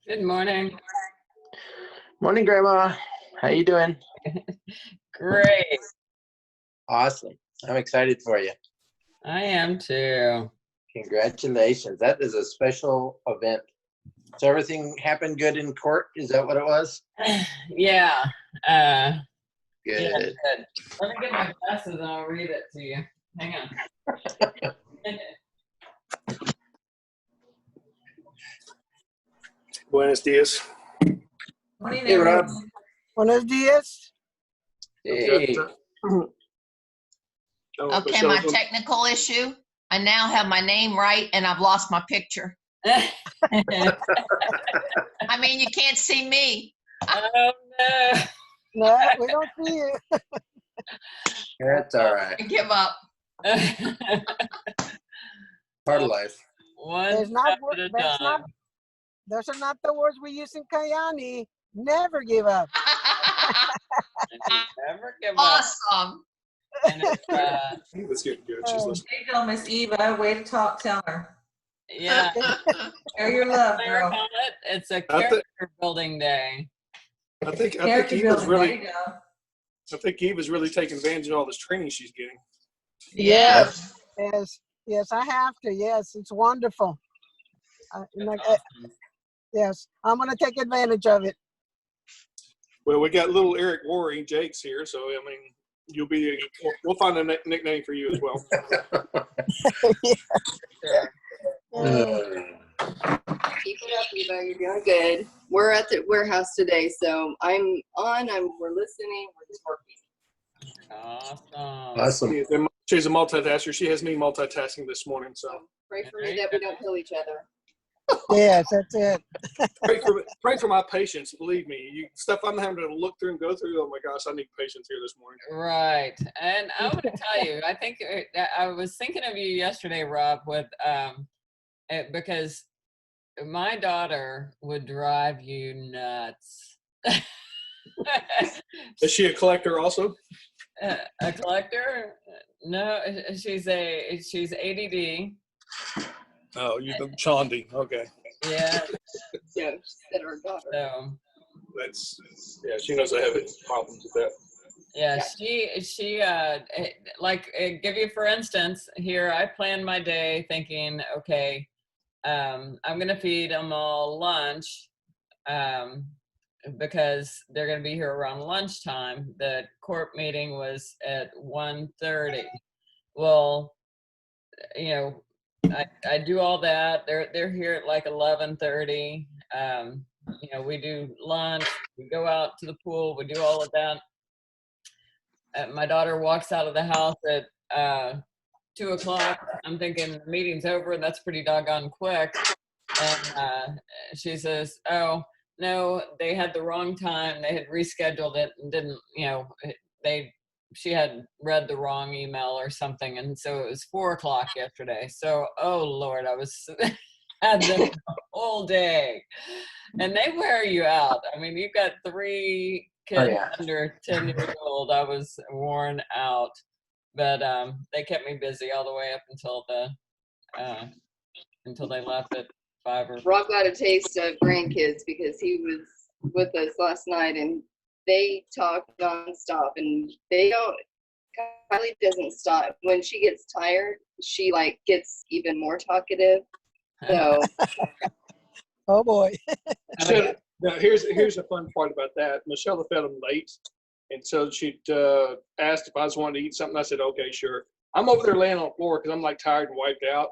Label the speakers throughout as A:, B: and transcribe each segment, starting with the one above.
A: Good morning.
B: Morning, Grandma. How you doing?
A: Great.
B: Awesome. I'm excited for you.
A: I am too.
B: Congratulations. That is a special event. So everything happened good in court? Is that what it was?
A: Yeah. Yeah,
B: Good.
A: good. Let me get my glasses and I'll read it to you. Hang on.
C: Buenos dias.
D: Morning,
B: Hey, Rob.
D: everyone.
E: Buenos dias.
A: Hey.
F: Okay, my technical issue. I now have my name right and I've lost my picture. I mean, you can't see me.
A: Oh no.
E: No, we don't see you.
B: That's all right.
F: I give up.
B: Part of life.
A: One
E: There's not,
A: step at a
E: that's not,
A: time.
E: those are not the words we use in Kayani. Never give up.
A: Never give up.
F: Awesome.
A: And it's,
C: Let's get good. She's listening.
D: There you go, Miss Eva. Way to talk. Tell her.
A: yeah.
D: Share your love,
A: What do we
D: girl.
A: call it? It's a
C: I thi-
A: character building day.
C: I think
D: Character
C: Eva's
D: building. There
C: really.
D: you go.
C: I think Eva's really taking advantage of all this training she's getting.
F: Yeah.
E: Yes, I have to. Yes, it's wonderful. Yes, I'm going to take advantage of it.
C: Well, we got little Eric Worry, Jake's here, so I mean, you'll be. We'll find a nickname for you as well.
A: Sure.
G: Keep it up, Eva. You're doing good. We're at the warehouse today, so we're listening. We're just working.
A: Awesome.
C: She's a multitasker. She has me multitasking this morning, so
G: Pray for me that we don't kill each other.
E: Yes, that's it.
C: pray for my patience. Believe me, stuff I'm having to look through and go through. Oh my gosh, I need patience here this morning.
A: Right. And I want to tell you, I think I was thinking of you yesterday, Rob, with because my daughter would drive you nuts.
C: Is she a collector also?
A: A collector? No, she's ADD.
C: Oh, you the Chandi. Okay.
A: Yeah.
G: Yeah, she said our daughter.
A: So
C: She knows I have problems with that.
A: yeah, she like give you for instance here. I plan my day thinking, okay, I'm gonna feed them all lunch, because they're gonna be here around lunchtime. The court meeting was at 1:30. Well, you know, I do all that. They're here at like 11:30. You know, we do lunch, we go out to the pool, we do all of that. My daughter walks out of the house at 2 o'clock. I'm thinking the meeting's over, and that's pretty doggone quick. And she says, "Oh no, they had the wrong time. They had rescheduled it and didn't, you know, she had read the wrong email or something, and so it was 4 o'clock yesterday. So, oh Lord, I was had them the whole day, and they wear you out. I mean, you've got 3 kids under 10 years old. I was worn out, but they kept me busy all the way up until they left at 5 or.
G: Rob got a taste of grandkids because he was with us last night, and they talk nonstop, and Kylie doesn't stop. When she gets tired, she like gets even more talkative. So
E: Oh boy.
C: Now here's the fun part about that. Michelle had fed them late, and so she asked if I was wanting to eat something. I said, okay, sure. I'm over there laying on the floor because I'm like tired and wiped out.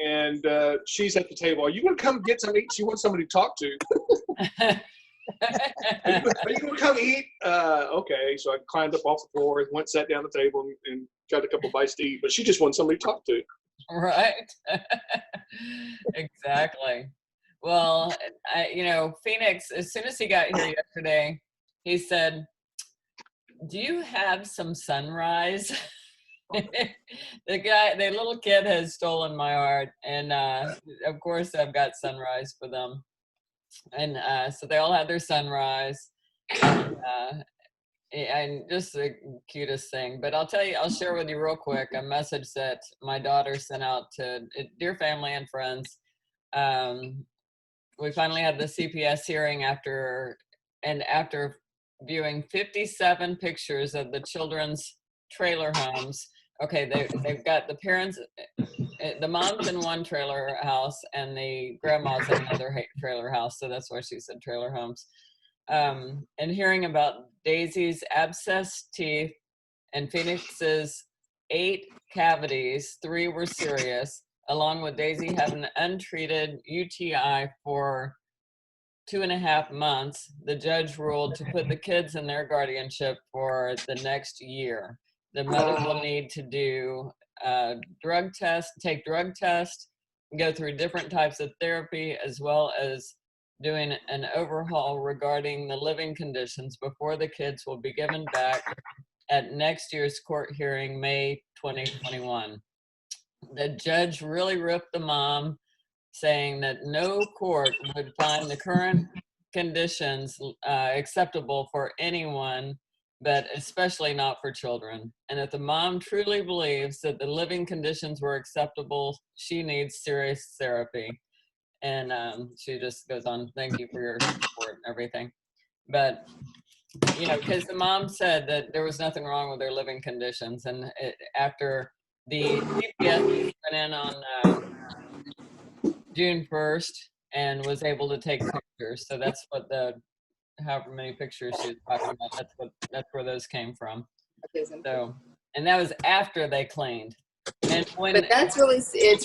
C: And she's at the table. Are you going to come get some eat? She wants somebody to talk to. Are you going to come eat? Okay. So I climbed up off the floor and went, sat down at the table and got a couple bites to eat. But she just wants somebody to talk to.
A: Right. Exactly. Well, you know, Phoenix, as soon as he got here yesterday, he said, "Do you have some sunrise?" The little kid has stolen my heart, and of course I've got sunrise for them, and so they all had their sunrise, and just the cutest thing. But I'll share with you real quick a message that my daughter sent out to dear family and friends. we finally had the CPS hearing after viewing 57 pictures of the children's trailer homes. Okay, they've got the parents, the mom's in one trailer house and the grandma's in another trailer house, so that's why she said trailer homes. And hearing about Daisy's abscessed teeth and Phoenix's 8 cavities, 3 were serious, along with Daisy having an untreated UTI for 2.5 months, the judge ruled to put the kids in their guardianship for the next year. The mother will need to do drug tests, take drug tests, go through different types of therapy, as well as doing an overhaul regarding the living conditions before the kids will be given back at next year's court hearing, May 2021. The judge really ripped the mom, saying that no court would find the current conditions acceptable for anyone, but especially not for children. And if the mom truly believes that the living conditions were acceptable, she needs serious therapy. And she just goes on, thank you for your support and everything. But, you know, because the mom said that there was nothing wrong with their living conditions. And after the CPS went in on June 1st and was able to take pictures. So that's what however many pictures she was talking about, that's where those came from. So, and that was after they cleaned. And when,
G: But it's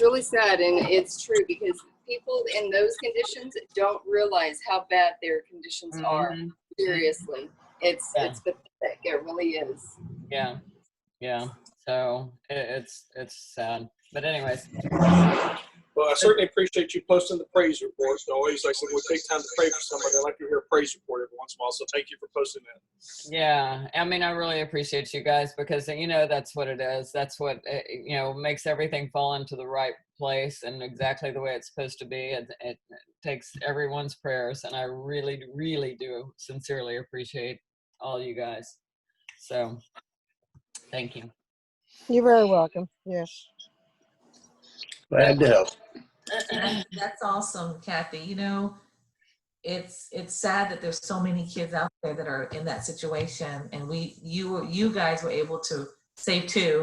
G: really sad, and it's true, because people in those conditions don't realize how bad their conditions are. Seriously, it's pathetic. It really is.
A: Yeah. So it's sad. But anyways.
C: Well, I certainly appreciate you posting the praise reports. Always, like I said, we take time to pray for somebody. I like to hear a praise report every once in a while. So thank you for posting that.
A: Yeah, I mean, I really appreciate you guys, because, you know, that's what it is. That's what, you know, makes everything fall into the right place and exactly the way it's supposed to be. It takes everyone's prayers, and I really, really do sincerely appreciate all you guys. So thank you.
E: You're very welcome. Yes.
B: Glad to help.
D: That's awesome, Kathy. You know, it's sad that there's so many kids out there that are in that situation, and you guys were able to save 2.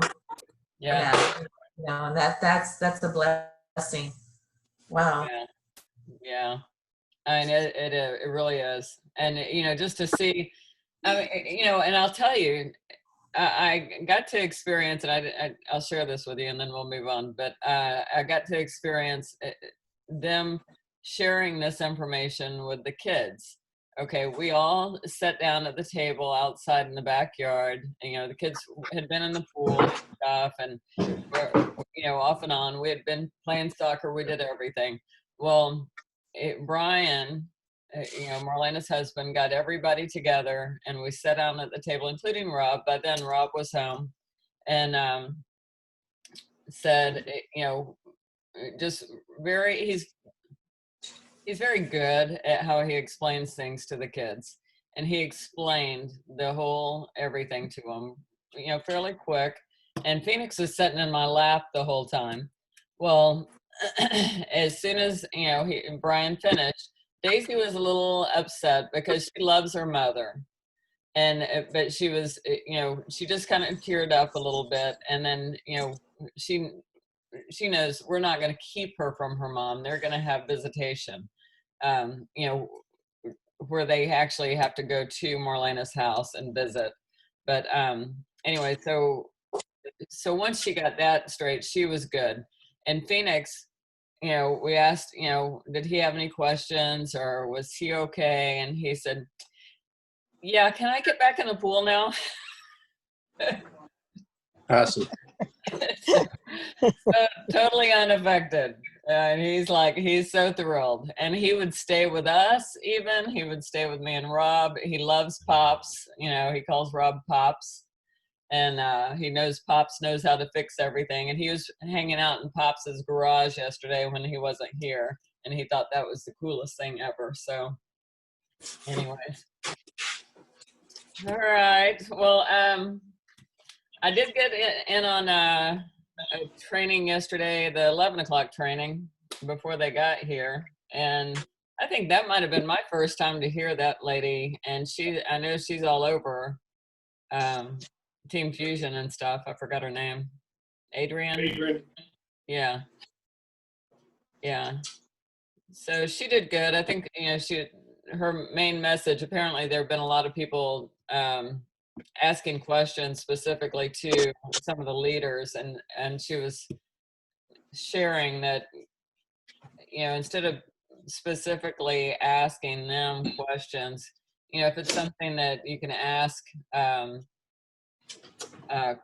A: Yeah.
D: You know, and that's a blessing. Wow.
A: Yeah. I mean, it really is. And, you know, just to see, I mean, you know, and I'll tell you, I got to experience, and I'll share this with you and then we'll move on, but I got to experience them sharing this information with the kids. Okay, we all sat down at the table outside in the backyard. And, you know, the kids had been in the pool and stuff, and, you know, off and on. We had been playing soccer. We did everything. Well, Brian, you know, Marlena's husband, got everybody together, and we sat down at the table, including Rob. By then, Rob was home, and said, you know, just he's very good at how he explains things to the kids, and he explained the whole everything to them, you know, fairly quick. And Phoenix was sitting in my lap the whole time. Well, as soon as, you know, Brian finished, Daisy was a little upset because she loves her mother, but she was, you know, she just kind of teared up a little bit, and then, you know, she knows we're not going to keep her from her mom. They're going to have visitation, you know, where they actually have to go to Marlena's house and visit. But anyway, so once she got that straight, she was good. And Phoenix, you know, we asked, you know, did he have any questions, or was he okay? And he said, yeah, can I get back in the pool now?
B: Awesome.
A: So, totally unaffected. And he's so thrilled. And he would stay with us even. He would stay with me and Rob. He loves Pops. You know, he calls Rob Pops. And he knows Pops knows how to fix everything. And he was hanging out in Pops's garage yesterday when he wasn't here. And he thought that was the coolest thing ever. So anyways. All right. Well, I did get in on a training yesterday, the 11 o'clock training, before they got here. And I think that might have been my first time to hear that lady, and I know she's all over Team Fusion and stuff. I forgot her name. Adrian?
C: Adrian,
A: Yeah. Yeah. So she did good. I think, her main message, apparently there have been a lot of people asking questions specifically to some of the leaders, and she was sharing that, instead of specifically asking them questions, if it's something that you can ask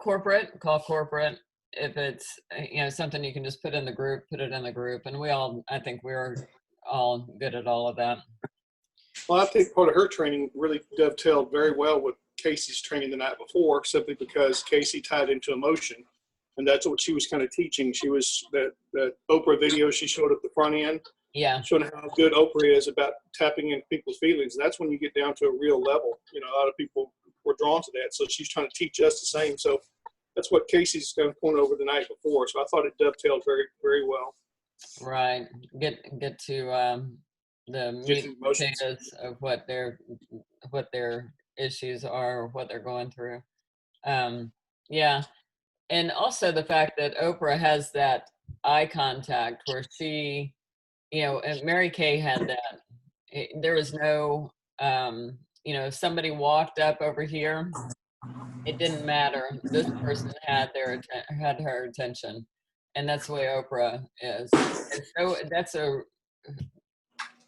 A: corporate, call corporate. If it's, something you can just put it in the group. And I think we're all good at all of that.
C: well, I think part of her training really dovetailed very well with Casey's training the night before, simply because Casey tied into emotion. And that's what she was kind of teaching. She was that Oprah video she showed at the front end,
A: Yeah.
C: showing how good Oprah is about tapping into people's feelings. And that's when you get down to a real level. A lot of people were drawn to that. So she's trying to teach us the same. So that's what Casey's kind of going over the night before. So I thought it dovetailed very, very well.
A: Right. Get to the meat
C: Get to
A: and
C: emotions.
A: potatoes of what their issues are, what they're going through. Yeah. And also the fact that Oprah has that eye contact where she, and Mary Kay had that. There was no, if somebody walked up over here, it didn't matter. This person had her attention, and that's the way Oprah is. And so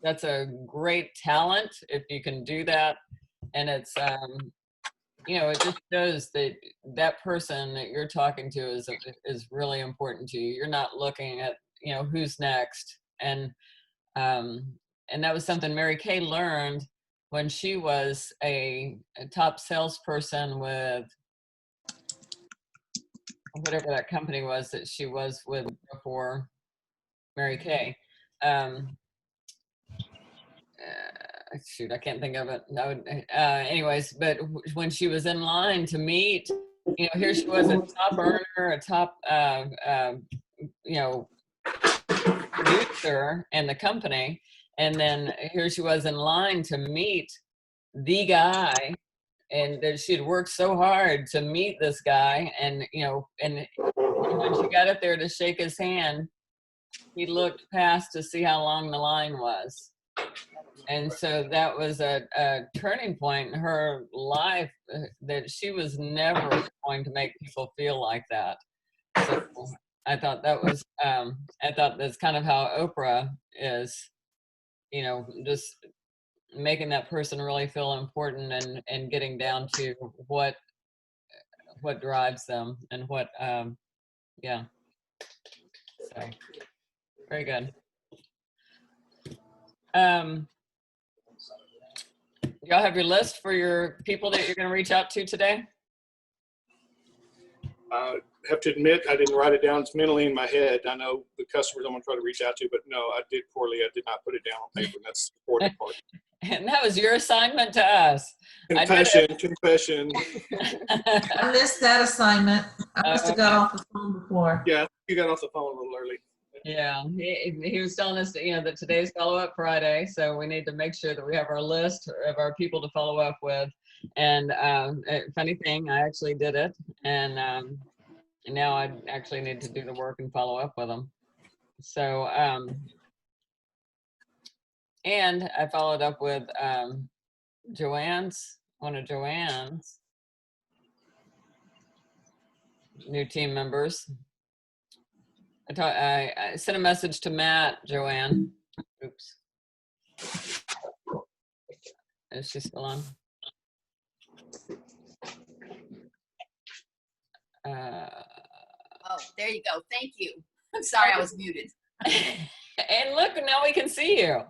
A: that's a great talent if you can do that, and it's it just shows that that person that you're talking to is really important to you. You're not looking at who's next, and that was something Mary Kay learned when she was a top salesperson with whatever that company was that she was with before Mary Kay. Shoot, I can't think of it. No, anyways, but when she was in line to meet, here she was, a top earner, a top, producer in the company, and then here she was in line to meet the guy, and that she'd worked so hard to meet this guy, and and when she got up there to shake his hand, he looked past to see how long the line was. And so that was a turning point in her life, that she was never going to make people feel like that. So I thought that's kind of how Oprah is, just making that person really feel important, and getting down to what drives them and what, yeah. So very good. Y'all have your list for your people that you're going to reach out to today?
C: I have to admit, I didn't write it down mentally in my head. I know the customers I'm going to try to reach out to, but no, I did poorly. I did not put it down on paper. That's the important part.
A: And that was your assignment to us. I did it.
C: Confession.
D: I missed that assignment. I must have got off the phone before.
C: Yeah, you got off the phone a little early.
A: Yeah, he was telling us that today's follow-up Friday, so we need to make sure that we have our list of our people to follow up with. And funny thing, I actually did it, and now I actually need to do the work and follow up with them. So, and I followed up with one of Joanne's new team members. I sent a message to Matt, Joanne. Oops. Is she still on?
F: Oh, there you go. Thank you. I'm sorry I was muted.
A: And look, now we can see you.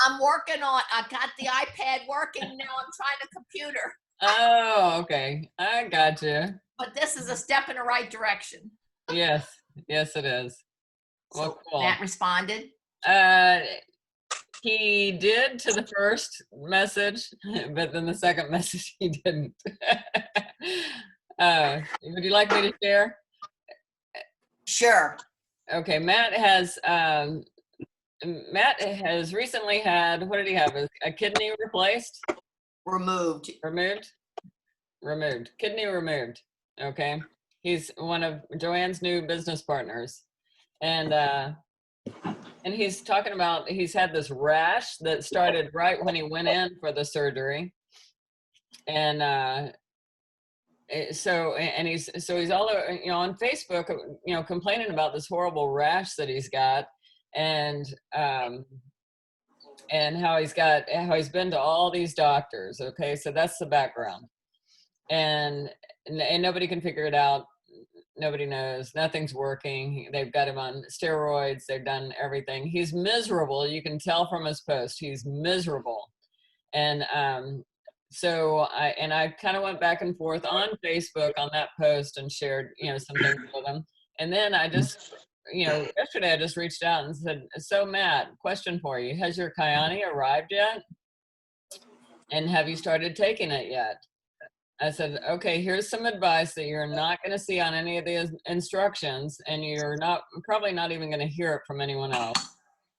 F: I'm working on, I got the iPad working. Now I'm trying the computer.
A: Oh, okay. I got you.
F: But this is a step in the right direction.
A: Yes, yes, it is. Well,
F: So
A: cool.
F: Matt responded.
A: He did to the first message, but then the second message he didn't. Would you like me to share?
F: Sure.
A: Okay, Matt has Matt has recently had, what did he have? A kidney replaced?
F: Removed.
A: Removed. Kidney removed. Okay. He's one of Joanne's new business partners. And he's talking about, he's had this rash that started right when he went in for the surgery. And he's all on Facebook, complaining about this horrible rash that he's got, and how he's been to all these doctors. Okay, so that's the background, and nobody can figure it out. Nobody knows. Nothing's working. They've got him on steroids. They've done everything. He's miserable. You can tell from his post. He's miserable, and so I kind of went back and forth on Facebook on that post and shared, some things with him. And then I just, yesterday I just reached out and said, so Matt, question for you. Has your Kyani arrived yet? And have you started taking it yet? I said, okay, here's some advice that you're not going to see on any of the instructions, and you're probably not even going to hear it from anyone else.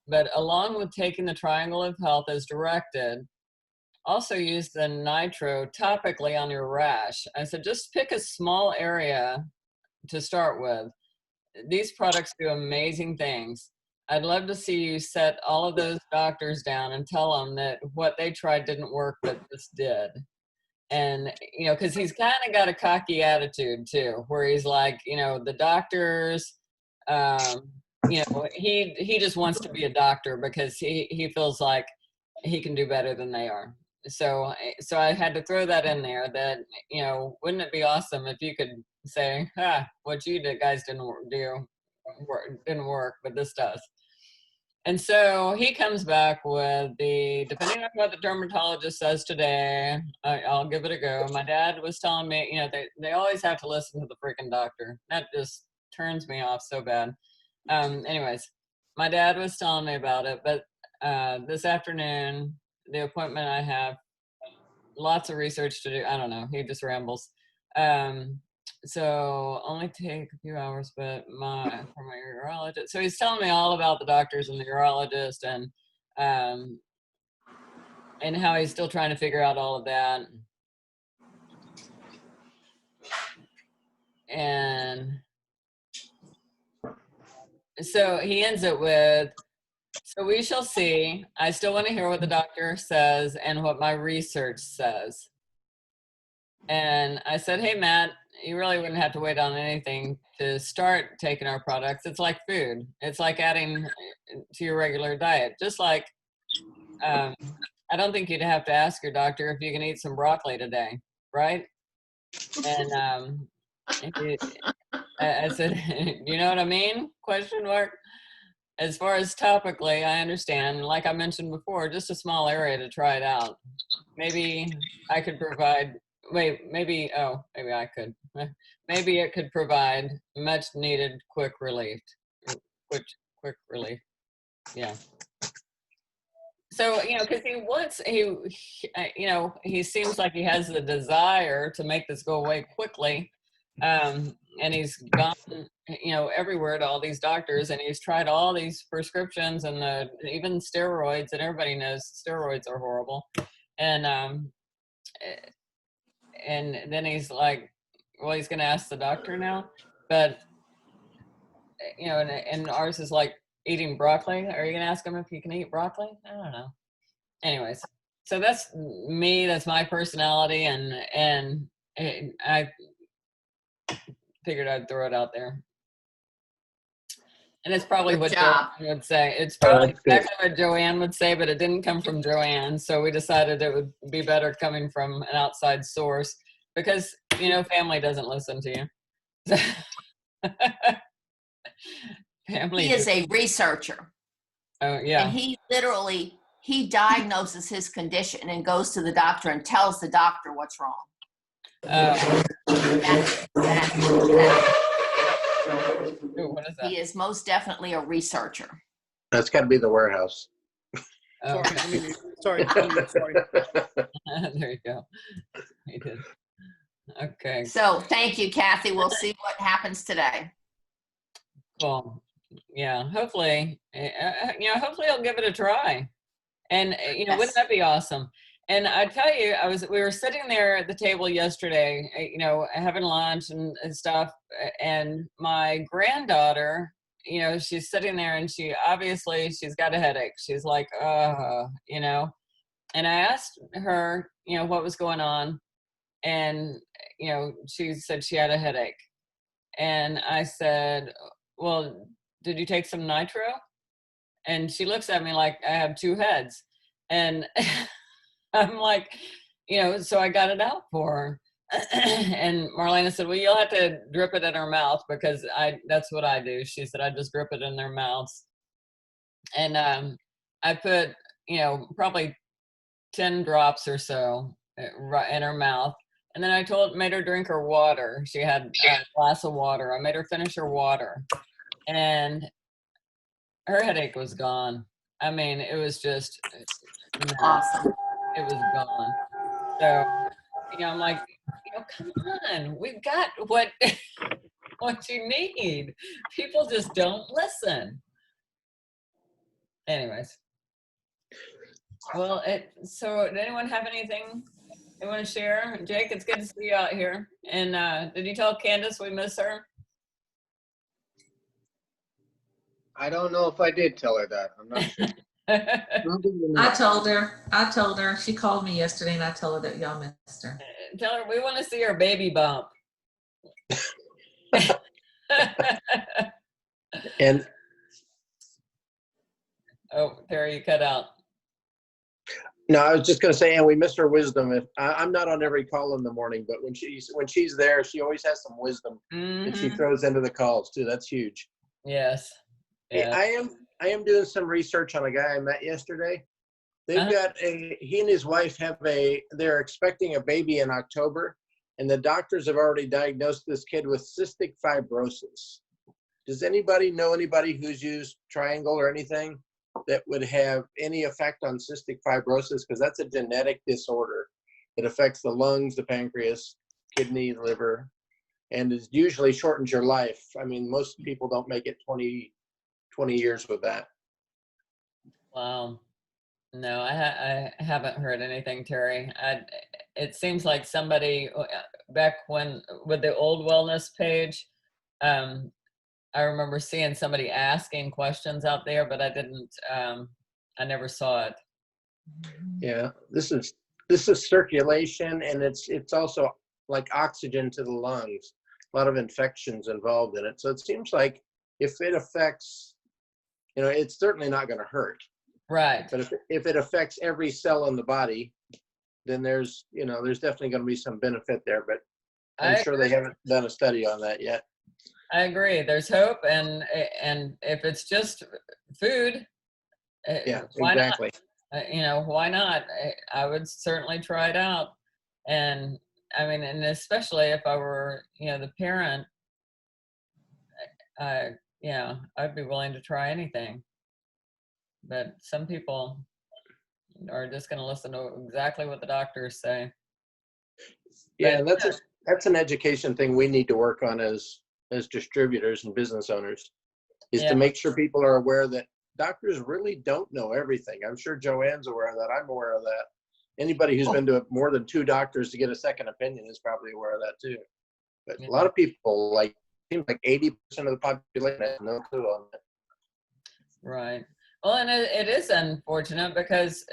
A: But along with taking the Triangle of Health as directed, also use the nitro topically on your rash. I said, just pick a small area to start with. These products do amazing things. I'd love to see you set all of those doctors down and tell them that what they tried didn't work, but this did. And, because he's kind of got a cocky attitude too, where he's like, the doctors, he just wants to be a doctor because he feels like he can do better than they are. So I had to throw that in there that, wouldn't it be awesome if you could say, what you guys didn't work, but this does. And so he comes back with depending on what the dermatologist says today, I'll give it a go. My dad was telling me, they always have to listen to the freaking doctor. That just turns me off so bad. Anyways, my dad was telling me about it, but this afternoon, the appointment I have, lots of research to do. I don't know. He just rambles. So only take a few hours, but for my urologist. So he's telling me all about the doctors and the urologist and how he's still trying to figure out all of that. And so he ends it with, so we shall see. I still want to hear what the doctor says and what my research says. And I said, hey, Matt, you really wouldn't have to wait on anything to start taking our products. It's like food. It's like adding to your regular diet. Just like, I don't think you'd have to ask your doctor if you can eat some broccoli today, right? And I said, you know what I mean? Question mark. As far as topically, I understand, like I mentioned before, just a small area to try it out. Maybe I could provide, maybe I could. Maybe it could provide much needed quick relief. Quick relief. Yeah. So, because he seems like he has the desire to make this go away quickly. And he's gone, everywhere to all these doctors, and he's tried all these prescriptions and even steroids, and everybody knows steroids are horrible. And then he's like, well, he's going to ask the doctor now, but and ours is like eating broccoli. Are you going to ask him if he can eat broccoli? I don't know. Anyways, so that's me. That's my personality, and I figured I'd throw it out there. And it's probably
F: Good
A: what
F: job.
A: Joanne would say. It's probably exactly what Joanne would say, but it didn't come from Joanne. So we decided it would be better coming from an outside source because, family doesn't listen to you. Family.
F: He is a researcher.
A: Oh, yeah.
F: And he diagnoses his condition and goes to the doctor and tells the doctor what's wrong.
A: Ooh, what is that?
F: He is most definitely a researcher.
B: That's got to be the warehouse.
A: Oh, okay.
C: Sorry.
A: There you go. He did. Okay,
F: So thank you, Kathy. We'll see what happens today.
A: cool. yeah, hopefully, hopefully I'll give it a try. And, wouldn't
D: Yes.
A: that be awesome? And I tell you, we were sitting there at the table yesterday, having lunch and stuff. And my granddaughter, she's sitting there and she's got a headache. She's like, and I asked her, what was going on. And, she said she had a headache. And I said, well, did you take some nitro? And she looks at me like I have two heads. And I'm like, so I got it out for her. And Marlena said, well, you'll have to drip it in her mouth because that's what I do. She said, I just drip it in their mouths. And I put, probably 10 drops or so in her mouth. And then I made her drink her water. She had a glass of water. I made her finish her water. And her headache was gone. I mean, it was just,
D: Awesome.
A: it was gone. So, I'm like, come on, we've got what you need. People just don't listen. Anyways. Well, so did anyone have anything they want to share? Jake, it's good to see you out here. And did you tell Candace we miss her?
H: I don't know if I did tell her that. I'm not sure.
D: I told her. She called me yesterday and I told her that y'all missed her.
A: Tell her we want to see her baby bump.
B: And
A: Oh, Terry, you cut out.
B: no, I was just going to say, and we missed her wisdom. I'm not on every call in the morning, but when she's there, she always has some wisdom that she
A: Mhm.
B: throws into the calls too. That's huge.
A: Yes.
B: Hey,
A: Yeah.
B: I am doing some research on a guy I met yesterday. They've got he and his wife they're expecting a baby in October, and the doctors have already diagnosed this kid with cystic fibrosis. Does anybody know anybody who's used Triangle or anything that would have any effect on cystic fibrosis? Because that's a genetic disorder. It affects the lungs, the pancreas, kidney, liver, and it usually shortens your life. I mean, most people don't make it 20 years with that.
A: Wow. No, I haven't heard anything, Terry. It seems like somebody back when with the old wellness page, I remember seeing somebody asking questions out there, but I never saw it.
B: Yeah, this is circulation, and it's also like oxygen to the lungs. A lot of infections involved in it. So it seems like if it affects, it's certainly not going to hurt.
A: Right.
B: But if it affects every cell in the body, then there's definitely going to be some benefit there. But I'm sure they haven't done a study on that yet.
A: I agree. There's hope, and if it's just food,
B: Yeah,
A: why
B: exactly.
A: not? Why not? I would certainly try it out, and I mean, and especially if I were, the parent, I'd be willing to try anything. But some people are just going to listen to exactly what the doctors say.
B: Yeah,
A: But,
B: that's an education thing we need to work on as distributors and business owners, is
A: Yeah.
B: to make sure people are aware that doctors really don't know everything. I'm sure Joanne's aware of that. I'm aware of that. Anybody who's been to more than 2 doctors to get a second opinion is probably aware of that too. But a lot of people, seems like 80% of the population has no clue on that.
A: Right. Well, and it is unfortunate because,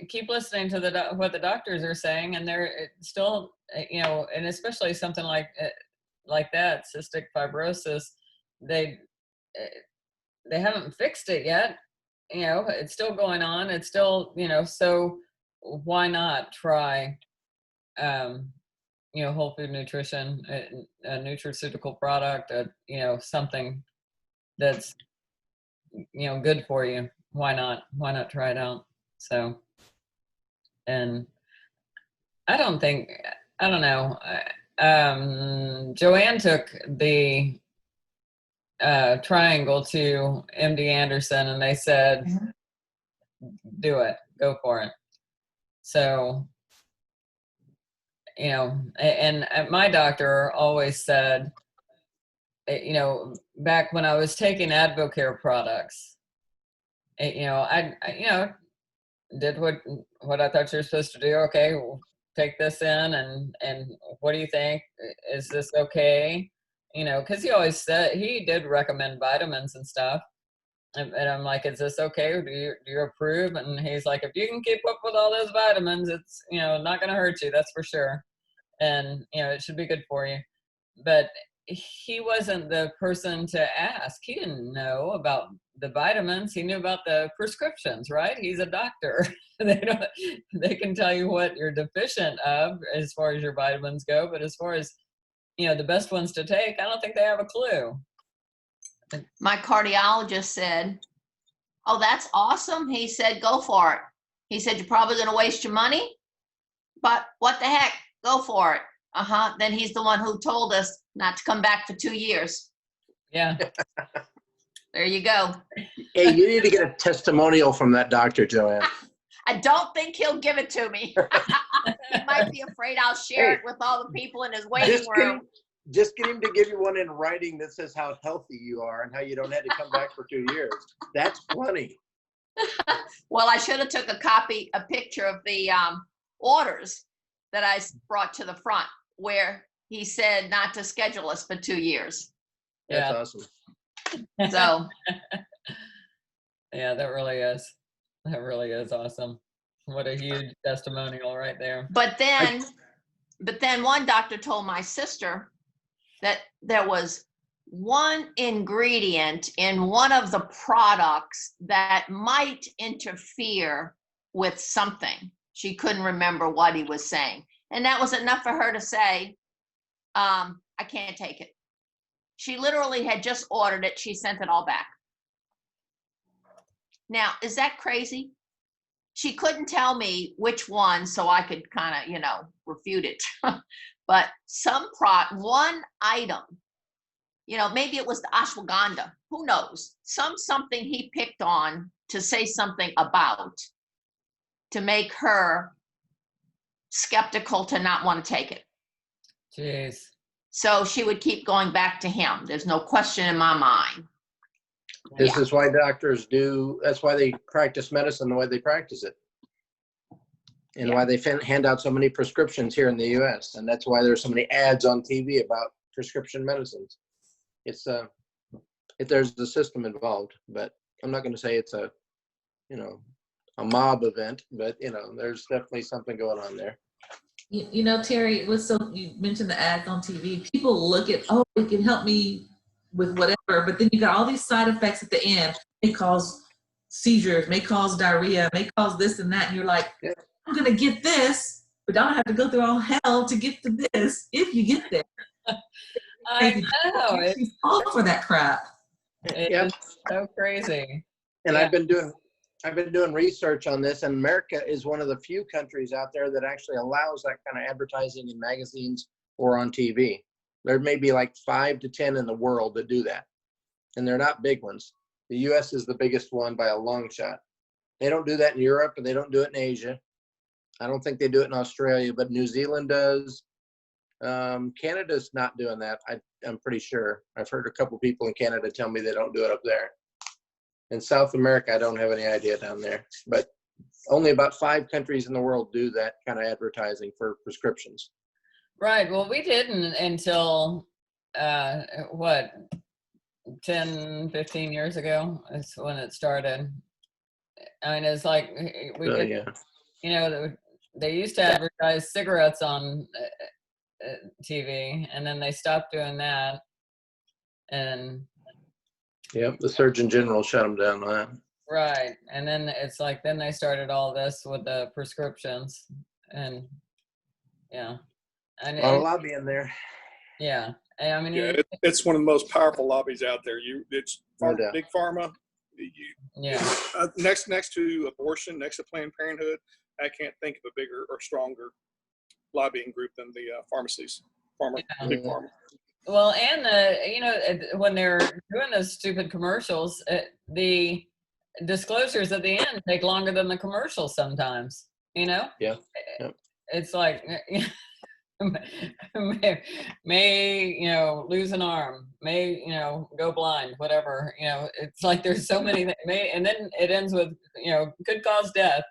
A: keep listening to what the doctors are saying, and they're still, and especially something like that, cystic fibrosis, they haven't fixed it yet. It's still going on. It's still, so why not try, whole food nutrition, a nutraceutical product, something that's, good for you. Why not try it out? So, and I don't know. Joanne took the Triangle to MD Anderson, and they said, do it, go for it. So, and my doctor always said, you know, back when I was taking Advocare products, you know, you know, did what I thought you were supposed to do. Okay, well, take this in, and what do you think? Is this okay? You know, because he always said he did recommend vitamins and stuff. And I'm like, is this okay? Do you approve? And he's like, if you can keep up with all those vitamins, it's, you know, not going to hurt you. That's for sure. And, you know, it should be good for you. But he wasn't the person to ask. He didn't know about the vitamins. He knew about the prescriptions, right? He's a doctor. They can tell you what you're deficient of as far as your vitamins go. But as far as, you know, the best ones to take, I don't think they have a clue.
F: My cardiologist said, oh, that's awesome. He said, go for it. He said, you're probably going to waste your money, but what the heck, go for it. Then he's the one who told us not to come back for 2 years.
A: Yeah.
F: There you go.
B: Hey, you need to get a testimonial from that doctor, Joanne.
F: I don't think he'll give it to me. He might be afraid I'll share it with all the people in his waiting room.
B: Just get him to give you one in writing that says how healthy you are and how you don't have to come back for 2 years. That's plenty.
F: Well, I should have took a picture of the orders that I brought to the front where he said not to schedule us for 2 years.
B: That's
A: Yeah.
B: awesome.
F: So
A: Yeah, that really is. That really is awesome. What a huge testimonial right there.
F: But then one doctor told my sister that there was one ingredient in one of the products that might interfere with something. She couldn't remember what he was saying. And that was enough for her to say, I can't take it. She literally had just ordered it. She sent it all back. Now, is that crazy? She couldn't tell me which one so I could kind of, you know, refute it. But one item, you know, maybe it was the ashwagandha, who knows? Something he picked on to say something about to make her skeptical to not want to take it.
A: Jeez.
F: So she would keep going back to him. There's no question in my mind.
B: This is why doctors that's why they practice medicine the way they practice it. And why they hand out so many prescriptions here in the US. And that's why there's so many ads on TV about prescription medicines. There's the system involved, but I'm not going to say it's a mob event, but you know, there's definitely something going on there.
D: You know, Terry, you mentioned the ads on TV. People look at, oh, it can help me with whatever, but then you got all these side effects at the end. It cause seizures, may cause diarrhea, may cause this and that. And you're like, I'm going to get this, but I don't have to go through all hell to get to this if you get there.
A: I know.
D: She's all for that crap.
A: It's so crazy.
B: And
A: Yeah.
B: I've been doing research on this, and America is one of the few countries out there that actually allows that kind of advertising in magazines or on TV. There may be like 5 to 10 in the world that do that, and they're not big ones. The US is the biggest one by a long shot. They don't do that in Europe, and they don't do it in Asia. I don't think they do it in Australia, but New Zealand does. Canada's not doing that. I'm pretty sure. I've heard a couple people in Canada tell me they don't do it up there. In South America, I don't have any idea down there, but only about 5 countries in the world do that kind of advertising for prescriptions.
A: Right. Well, we didn't until, 10, 15 years ago is when it started. I mean, it's like you know, they used to advertise cigarettes on TV, and then they stopped doing that. And
B: Yep, the Surgeon General shut them down on that.
A: right. And then it's like, then they started all this with the prescriptions, and yeah. And
B: A lot of lobbying there.
A: yeah. And I mean,
C: Yeah, it's one of the most powerful lobbies out there. It's
B: No doubt.
C: big pharma.
A: yeah.
C: Next to abortion, next to Planned Parenthood, I can't think of a bigger or stronger lobbying group than the pharmacies. Big pharma.
A: Well, and you know, when they're doing those stupid commercials, the disclosures at the end take longer than the commercials sometimes. You know?
B: Yeah. Yep.
A: It's like may lose an arm, may go blind, whatever. It's like there's so many that may, and then it ends with could cause death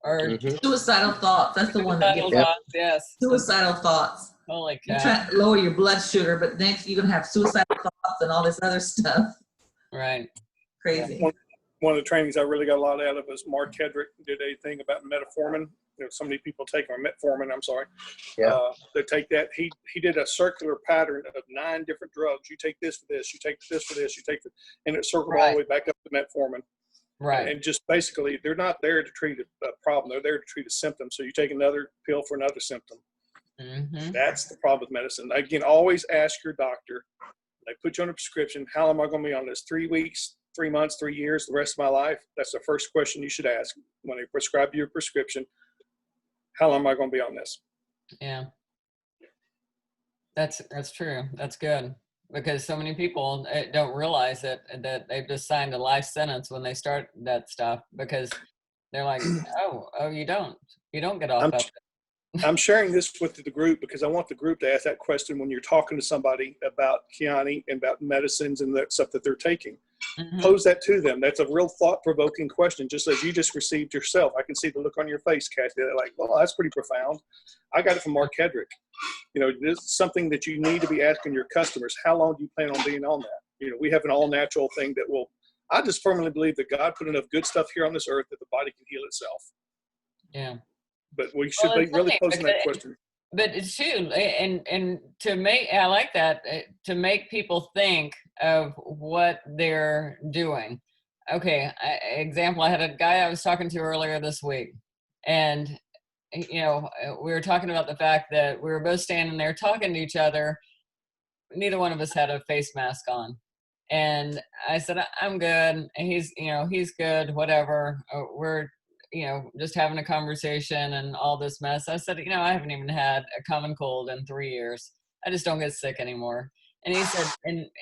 A: or
B: Mhm.
D: Suicidal thoughts, that's the one that
A: suicidal
D: gets
B: Yep.
A: thoughts. Yes.
D: suicidal thoughts.
A: Holy
D: You're
A: cow!
D: trying to lower your blood sugar, but next you're gonna have suicidal thoughts and all this other stuff.
A: Right.
D: Crazy.
C: One of the trainings I really got a lot out of was Mark Hedrick did a thing about metformin. So many people take metformin. I'm sorry.
B: Yeah.
C: They take that. He did a circular pattern of 9 different drugs. You take this for this. You take this for this. You take, and it circled all the way back up to metformin.
A: Right.
C: And just basically, they're not there to treat a problem. They're there to treat a symptom. So you take another pill for another symptom.
A: Mm-hmm.
C: That's the problem with medicine. Again, always ask your doctor. They put you on a prescription. How long am I going to be on this? 3 weeks, 3 months, 3 years, the rest of my life? That's the first question you should ask when they prescribe you a prescription. How long am I going to be on this?
A: Yeah. That's true. That's good. Because so many people don't realize that they've just signed a life sentence when they start that stuff, because they're like, oh, you don't get off of it.
C: I'm sharing this with the group because I want the group to ask that question when you're talking to somebody about Kiani and about medicines and that stuff that they're taking.
A: Mhm.
C: Pose that to them. That's a real thought-provoking question, just as you just received yourself. I can see the look on your face, Kathy. They're like, well, that's pretty profound. I got it from Mark Hedrick. This is something that you need to be asking your customers. How long do you plan on being on that? We have an all-natural thing that will, I just firmly believe that God put enough good stuff here on this earth that the body can heal itself.
A: Yeah.
C: But we should
A: Well,
C: be
A: it's
C: really
A: funny
C: posing that
A: because-
C: question.
A: But it's true, and to make, I like that, to make people think of what they're doing. Okay, example, I had a guy I was talking to earlier this week, and we were talking about the fact that we were both standing there talking to each other. Neither one of us had a face mask on, and I said, I'm good, and he's good, whatever. We're just having a conversation and all this mess. I said, I haven't even had a common cold in 3 years. I just don't get sick anymore. And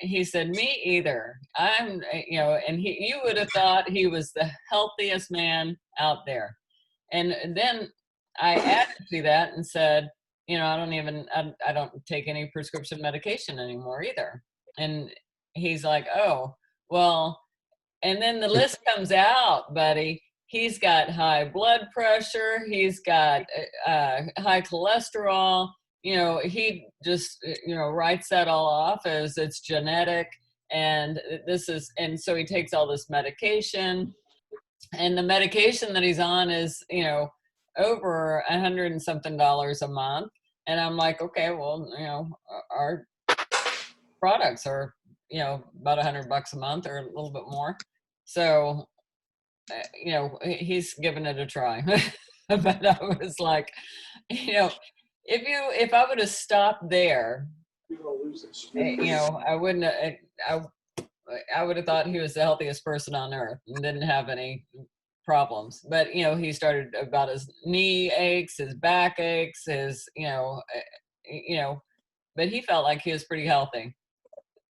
A: he said, me either. I'm, and you would have thought he was the healthiest man out there. And then I added to that and said, I don't take any prescription medication anymore either. And he's like, oh, well, and then the list comes out, buddy. He's got high blood pressure. He's got high cholesterol. He just, writes that all off as it's genetic. And and so he takes all this medication. And the medication that he's on is, over $100 and something a month. And I'm like, okay, well, our products are, about $100 a month or a little bit more. So, he's given it a try. But I was like, if I would have stopped there,
C: You're going to lose this.
A: I wouldn't. I would have thought he was the healthiest person on earth and didn't have any problems. But he started about his knee aches, his back aches, his but he felt like he was pretty healthy.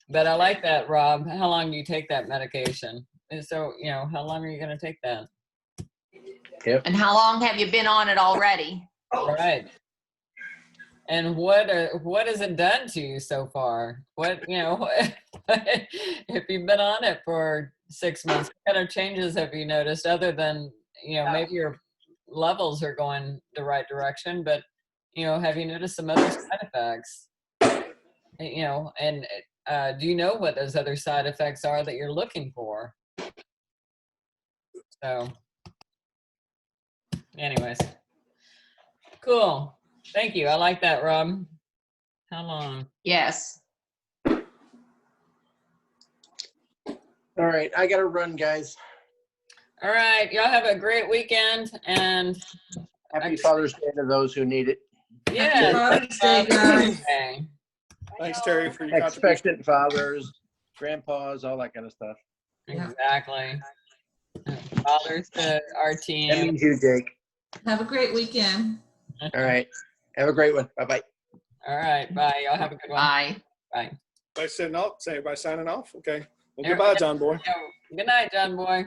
A: But I like that, Rob. How long do you take that medication? And so, how long are you going to take that?
F: And how long have you been on it already?
A: Right. And what has it done to you so far? What, if you've been on it for 6 months, what kind of changes have you noticed other than, maybe your levels are going the right direction, but, have you noticed some other side effects? And do you know what those other side effects are that you're looking for? So, anyways, cool. Thank you. I like that, Rob. How long?
F: Yes.
B: All right, I gotta run, guys.
A: All right. Y'all have a great weekend. And
B: Happy Father's Day to those who need it.
A: yeah.
D: Father's Day, guys.
A: Okay.
C: Thanks, Terry, for your contribution.
B: Expectant fathers, grandpas, all that kind of stuff.
A: Exactly. Fathers to our
B: That
A: team.
B: means you, Jake.
D: Have a great weekend.
B: All right. Have a great one. Bye-bye.
A: All right. Bye. Y'all have a good one.
F: Bye.
A: Bye.
C: Everybody signing off? Okay. Well, goodbye, John Boy.
A: Good night, John Boy.